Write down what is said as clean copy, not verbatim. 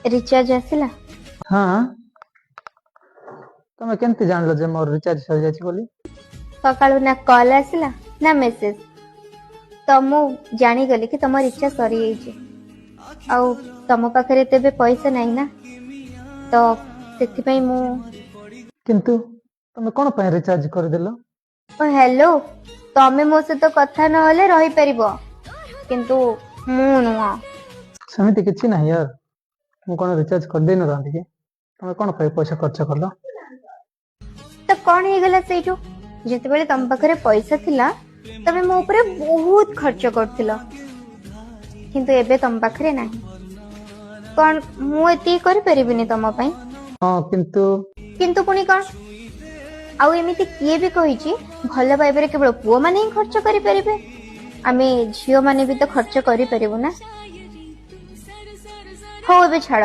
Recharge आसिला? हाँ तमे केमती जानलो जे मोर रिचार्ज सरी जाछि बोली? सकाळु ना कॉल आसिला ना मेसेज, तो मु जानी गली कि तुम रिचार्ज सरी जाइए। आउ तुम पाखे तेबे पैसा नहीं ना, तो सेति मु किंतु तमे कोन पय रिचार्ज कर देलो? ओ हेलो, तमे मो से तो कथा न होले रही परिबो, किंतु मु नुआ समिति किछि नाही यार, मु कोन रिचार्ज कर देन रहंती कि तमे कोन पय पैसा खर्च करलो? तो कौन हो गला सेठू? जिते बेले तम पाखरे पैसा थिला तमे मो ऊपर बहुत खर्च करथिलो, किंतु एबे तम पाखरे नाही। कौन मु एती करि परिबिनी तम पई? हां किंतु पुनी कौन? आउ एमिति किए भी कहिछि भल पाइबरे केवल पुओ माने ही खर्च करि परिबे, आमे झियो माने भी तो खर्च करि परिबो ना। हो एबे छाड़,